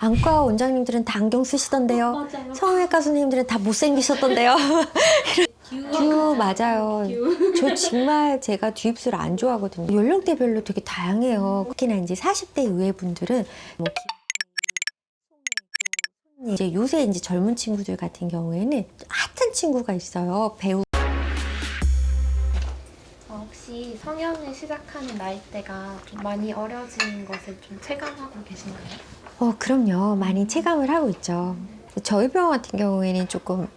안과 원장님들은 다 안경 쓰시던데요. 맞아요. 성형외과 선생님들은 다 못생기셨던데요. 듀 맞아요. 저 정말 제가 듀입술 안 좋아하거든요. 연령대별로 되게 다양해요. 특히나 이제 40대 이후의 분들은 뭐 이제 요새 이제 젊은 친구들 같은 경우에는 핫한 친구가 있어요. 배우. 혹시 성형을 시작하는 나이대가 좀 많이 어려진 것을 좀 체감하고 계신가요? 그럼요. 많이 체감을 하고 있죠. 저희 병원 같은 경우에는 조금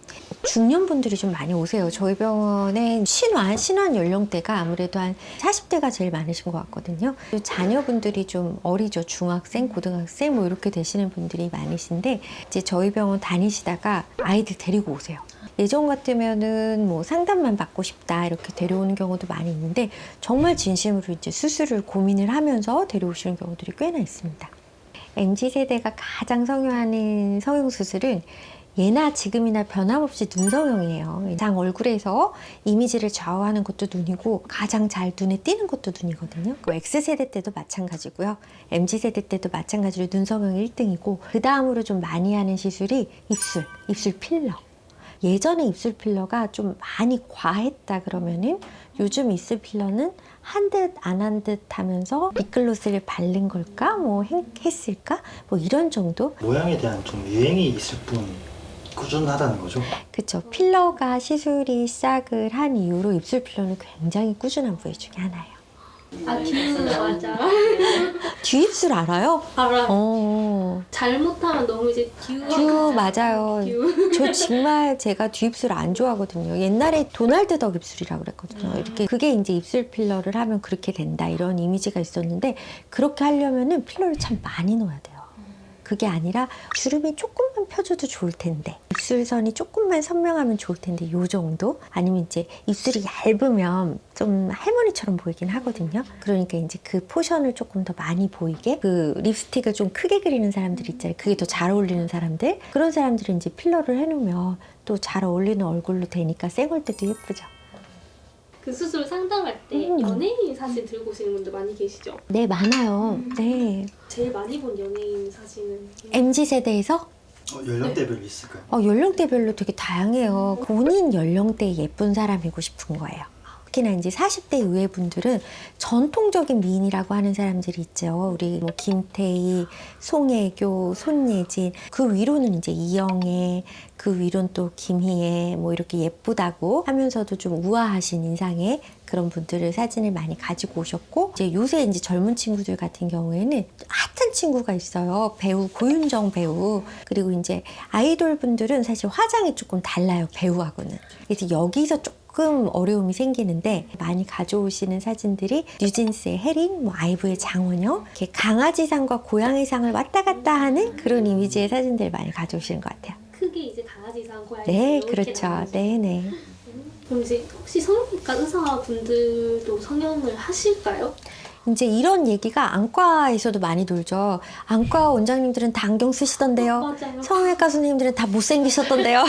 중년분들이 좀 많이 오세요. 저희 병원에 신환 연령대가 아무래도 한 40대가 제일 많으신 것 같거든요. 자녀분들이 좀 어리죠. 중학생, 고등학생 뭐 이렇게 되시는 분들이 많으신데 이제 저희 병원 다니시다가 아이들 데리고 오세요. 예전 같으면은 뭐 상담만 받고 싶다 이렇게 데려오는 경우도 많이 있는데 정말 진심으로 이제 수술을 고민을 하면서 데려오시는 경우들이 꽤나 있습니다. MZ세대가 가장 성형하는 성형수술은 예나 지금이나 변함없이 눈성형이에요. 가장 얼굴에서 이미지를 좌우하는 것도 눈이고 가장 잘 눈에 띄는 것도 눈이거든요. X세대 때도 마찬가지고요. MZ세대 때도 마찬가지로 눈성형이 1등이고 그 다음으로 좀 많이 하는 시술이 입술 필러. 예전에 입술 필러가 좀 많이 과했다 그러면은 요즘 입술 필러는 한 듯 안 한 듯 하면서 립글로스를 바른 걸까? 뭐 했을까? 뭐 이런 정도? 모양에 대한 좀 유행이 있을 뿐 꾸준하다는 거죠. 그쵸. 필러가 시술이 시작을 한 이후로 입술 필러는 굉장히 꾸준한 부위 중에 하나예요. 듀 맞아. 듀입술 알아요? 알아요. 잘못하면 너무 이제 듀 맞아요. 저 정말 제가 듀입술 안 좋아하거든요. 옛날에 도날드 덕 입술이라고 그랬거든요. 이렇게 그게 이제 입술 필러를 하면 그렇게 된다 이런 이미지가 있었는데 그렇게 하려면은 필러를 참 많이 넣어야 돼요. 그게 아니라 주름이 조금만 펴줘도 좋을 텐데 입술선이 조금만 선명하면 좋을 텐데 요 정도? 아니면 이제 입술이 얇으면 좀 할머니처럼 보이긴 하거든요. 그러니까 이제 그 포션을 조금 더 많이 보이게 그 립스틱을 좀 크게 그리는 사람들 있잖아요. 그게 더 잘 어울리는 사람들 그런 사람들은 이제 필러를 해놓으면 또 잘 어울리는 얼굴로 되니까 쌩얼 때도 예쁘죠. 그 수술 상담할 때 연예인 사진 들고 오시는 분들 많이 계시죠? 네, 많아요. 네. 제일 많이 본 연예인 사진은? MZ세대에서 연령대별로 있을까요? 연령대별로 되게 다양해요. 본인 연령대에 예쁜 사람이고 싶은 거예요. 특히나 이제 40대 이후의 분들은 전통적인 미인이라고 하는 사람들이 있죠. 우리 뭐 김태희, 송혜교, 손예진 그 위로는 이제 이영애 그 위로는 또 김희애 뭐 이렇게 예쁘다고 하면서도 좀 우아하신 인상의 그런 분들을 사진을 많이 가지고 오셨고 이제 요새 이제 젊은 친구들 같은 경우에는 핫한 친구가 있어요. 배우 고윤정 배우 그리고 이제 아이돌 분들은 사실 화장이 조금 달라요. 배우하고는. 그래서 여기서 조금 어려움이 생기는데 많이 가져오시는 사진들이 뉴진스의 혜린, 뭐 아이브의 장원영 이렇게 강아지상과 고양이상을 왔다 갔다 하는 그런 이미지의 사진들을 많이 가져오시는 것 같아요. 크게 이제 강아지상, 고양이상 네, 이렇게 그렇죠. 나눠서. 네네. 그럼 이제 혹시 성형외과 의사분들도 성형을 하실까요? 이제 이런 얘기가 안과에서도 많이 돌죠. 안과 원장님들은 다 안경 쓰시던데요. 맞아요. 성형외과 선생님들은 다 못생기셨던데요.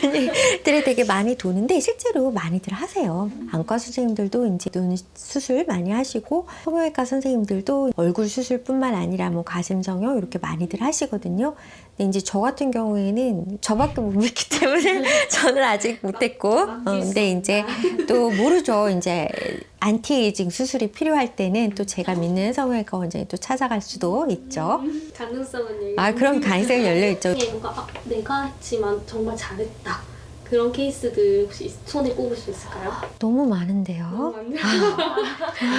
이런 얘기들이 되게 많이 도는데 실제로 많이들 하세요. 안과 선생님들도 이제 눈 수술 많이 하시고 성형외과 선생님들도 얼굴 수술뿐만 아니라 뭐 가슴 성형 이렇게 많이들 하시거든요. 근데 이제 저 같은 경우에는 저밖에 못 믿기 때문에 저는 아직 못했고 근데 이제 또 모르죠. 이제 안티에이징 수술이 필요할 때는 또 제가 믿는 성형외과 원장이 또 찾아갈 수도 있죠. 가능성은 열려. 그럼 가능성이 열려 있죠. 뭔가 내가 했지만 정말 잘했다. 그런 케이스들 혹시 손에 꼽을 수 있을까요? 너무 많은데요.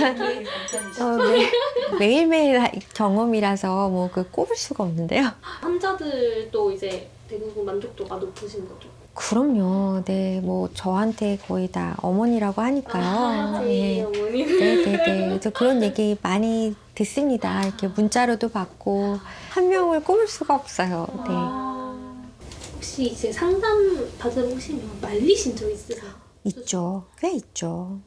맞네요. 매일매일 경험이라서 뭐 그 꼽을 수가 없는데요. 환자들도 이제 대부분 만족도가 높으신 거죠? 그럼요. 네, 뭐 저한테 거의 다 어머니라고 하니까요. 네, 어머니. 네네네. 그래서 그런 얘기 많이 듣습니다. 이렇게 문자로도 받고 한 명을 꼽을 수가 없어요. 네. 혹시 이제 상담 받으러 오시면 말리신 적 있으세요? 있죠. 꽤 있죠.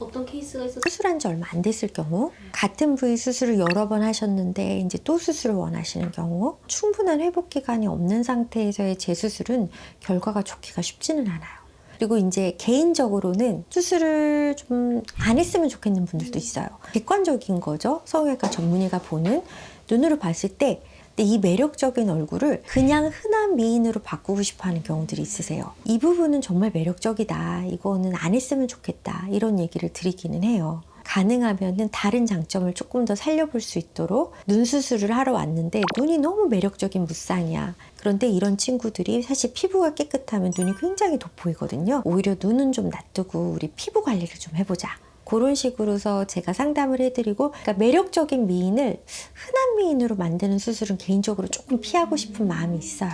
어떤 케이스가 있었어요? 수술한 지 얼마 안 됐을 경우 같은 부위 수술을 여러 번 하셨는데 이제 또 수술을 원하시는 경우 충분한 회복 기간이 없는 상태에서의 재수술은 결과가 좋기가 쉽지는 않아요. 그리고 이제 개인적으로는 수술을 좀 안 했으면 좋겠는 분들도 있어요. 객관적인 거죠. 성형외과 전문의가 보는 눈으로 봤을 때 근데 이 매력적인 얼굴을 그냥 흔한 미인으로 바꾸고 싶어 하는 경우들이 있으세요. 이 부분은 정말 매력적이다. 이거는 안 했으면 좋겠다. 이런 얘기를 드리기는 해요. 가능하면은 다른 장점을 조금 더 살려볼 수 있도록 눈 수술을 하러 왔는데 눈이 너무 매력적인 무쌍이야. 그런데 이런 친구들이 사실 피부가 깨끗하면 눈이 굉장히 돋보이거든요. 오히려 눈은 좀 놔두고 우리 피부 관리를 좀 해보자. 그런 식으로서 제가 상담을 해드리고, 그러니까 매력적인 미인을 흔한 미인으로 만드는 수술은 개인적으로 조금 피하고 싶은 마음이 있어요.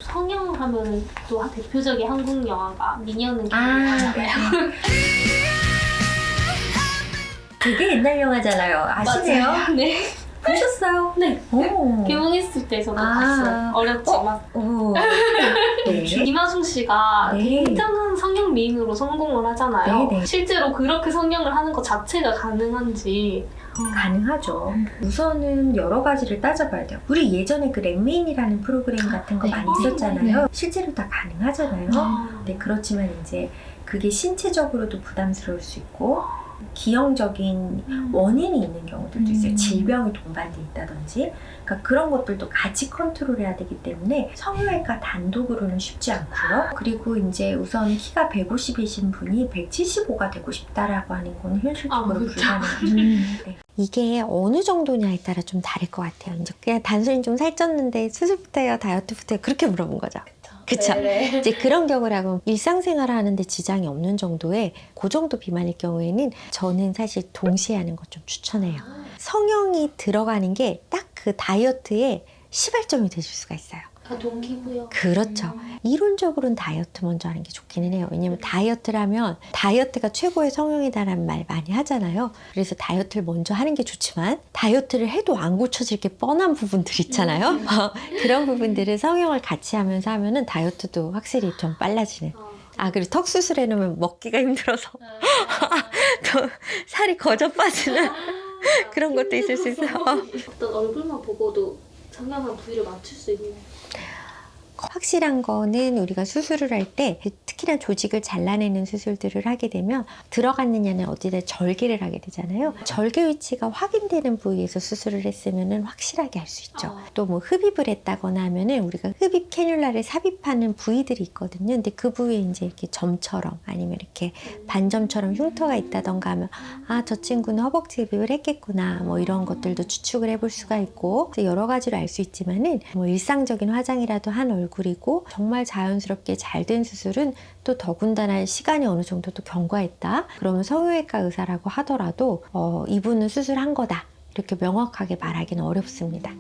성형하면 또 대표적인 한국 영화가 미녀는 네. 되게 옛날 영화잖아요. 아시네요? 맞아요. 네. 보셨어요? 네. 오. 개봉했을 때 저도 봤어요. 어렸지만. 오. 네. 이마중 씨가 네. 굉장한 성형 미인으로 성공을 하잖아요. 네, 네. 실제로 그렇게 성형을 하는 것 자체가 가능한지. 가능하죠. 우선은 여러 가지를 따져봐야 돼요. 우리 예전에 그 랭메인이라는 프로그램 같은 거 네. 많이 있었잖아요. 실제로 다 가능하잖아요. 네, 그렇지만 이제 그게 신체적으로도 부담스러울 수 있고 기형적인 원인이 있는 경우들도 있어요. 질병이 동반돼 있다든지. 그러니까 그런 것들도 같이 컨트롤해야 되기 때문에 성형외과 단독으로는 쉽지 않고요. 그리고 이제 우선 키가 150이신 분이 175가 되고 싶다라고 하는 건 현실적으로 불가능하죠. 네. 이게 어느 정도냐에 따라 좀 다를 것 같아요. 이제 그냥 단순히 좀 살쪘는데 수술부터 해요, 다이어트부터 해요, 그렇게 물어본 거죠. 그쵸? 네네. 이제 그런 경우라면 일상생활을 하는데 지장이 없는 정도의 그 정도 비만일 경우에는 저는 사실 동시에 하는 것 좀 추천해요. 성형이 들어가는 게 딱 그 다이어트의 시발점이 되실 수가 있어요. 동기부여. 그렇죠. 이론적으로는 다이어트 먼저 하는 게 좋기는 해요. 왜냐면 다이어트라면 다이어트가 최고의 성형이다라는 말 많이 하잖아요. 그래서 다이어트를 먼저 하는 게 좋지만 다이어트를 해도 안 고쳐질 게 뻔한 부분들 있잖아요. 그런 부분들을 성형을 같이 하면서 하면은 다이어트도 확실히 좀 빨라지는. 아, 그리고 턱 수술해놓으면 먹기가 힘들어서 또 살이 거저 빠지는 그런 것도 있을 수 있어요. 어떤 얼굴만 보고도 성형한 부위를 맞출 수 있는. 확실한 거는 우리가 수술을 할 때 특히나 조직을 잘라내는 수술들을 하게 되면 들어갔느냐는 어디다 절개를 하게 되잖아요. 절개 위치가 확인되는 부위에서 수술을 했으면 확실하게 할 수 있죠. 또 뭐 흡입을 했다거나 하면은 우리가 흡입 캐뉼라를 삽입하는 부위들이 있거든요. 근데 그 부위에 이제 이렇게 점처럼 아니면 이렇게 반점처럼 흉터가 있다던가 하면 아, 저 친구는 허벅지 흡입을 했겠구나, 뭐 이런 것들도 추측을 해볼 수가 있고 여러 가지로 알 수 있지만은 뭐 일상적인 화장이라도 한 얼굴이고 정말 자연스럽게 잘 된 수술은 또 더군다나 시간이 어느 정도 또 경과했다 그러면 성형외과 의사라고 하더라도 이분은 수술한 거다 이렇게 명확하게 말하기는 어렵습니다.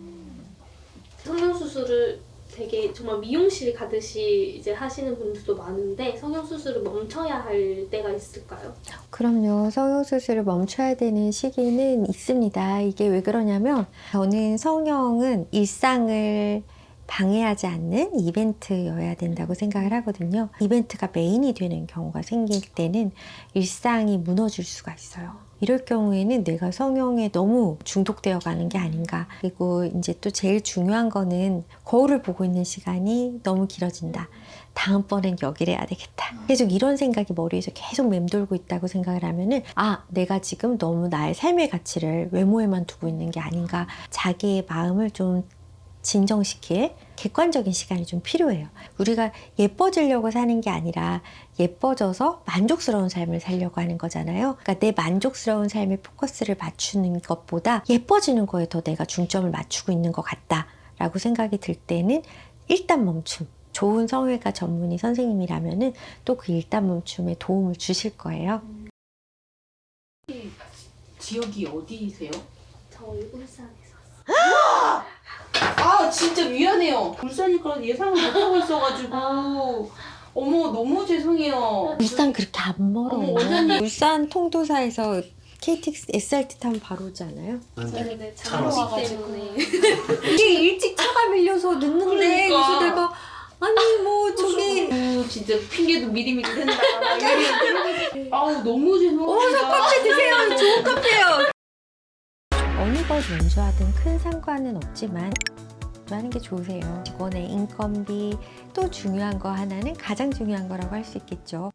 성형수술을 되게 정말 미용실 가듯이 이제 하시는 분들도 많은데 성형수술을 멈춰야 할 때가 있을까요? 그럼요. 성형수술을 멈춰야 되는 시기는 있습니다. 이게 왜 그러냐면 저는 성형은 일상을 방해하지 않는 이벤트여야 된다고 생각을 하거든요. 이벤트가 메인이 되는 경우가 생길 때는 일상이 무너질 수가 있어요. 이럴 경우에는 내가 성형에 너무 중독되어 가는 게 아닌가. 그리고 이제 또 제일 중요한 거는 거울을 보고 있는 시간이 너무 길어진다. 다음번엔 여기를 해야 되겠다. 계속 이런 생각이 머리에서 계속 맴돌고 있다고 생각을 하면은 아, 내가 지금 너무 나의 삶의 가치를 외모에만 두고 있는 게 아닌가. 자기의 마음을 좀 진정시킬 객관적인 시간이 좀 필요해요. 우리가 예뻐지려고 사는 게 아니라 예뻐져서 만족스러운 삶을 살려고 하는 거잖아요. 그러니까 내 만족스러운 삶에 포커스를 맞추는 것보다 예뻐지는 거에 더 내가 중점을 맞추고 있는 것 같다라고 생각이 들 때는 일단 멈춤. 좋은 성형외과 전문의 선생님이라면은 또 그 일단 멈춤에 도움을 주실 거예요. 지역이 어디세요? 저희 울산에서 왔어요. 아 진짜 미안해요. 울산이니까 예상을 못하고 있어가지고 어머 너무 죄송해요. 울산 그렇게 안 멀어요. 어머, 원장님. 울산 통도사에서 KTX SRT 타면 바로 오지 않아요? 저희는 차로 장거리 와가지고. 때문에 이게 일찍 차가 밀려서 늦는데 그러니까. 그래서 내가 아니 뭐 저기 아유, 진짜 핑계도 미리미리 된다. 아우 너무 죄송합니다. 커피 드세요. 좋은 커피예요. 어느 걸 먼저 하든 큰 상관은 없지만 하는 게 좋으세요. 직원의 인건비 또 중요한 거 하나는 가장 중요한 거라고 할 수 있겠죠.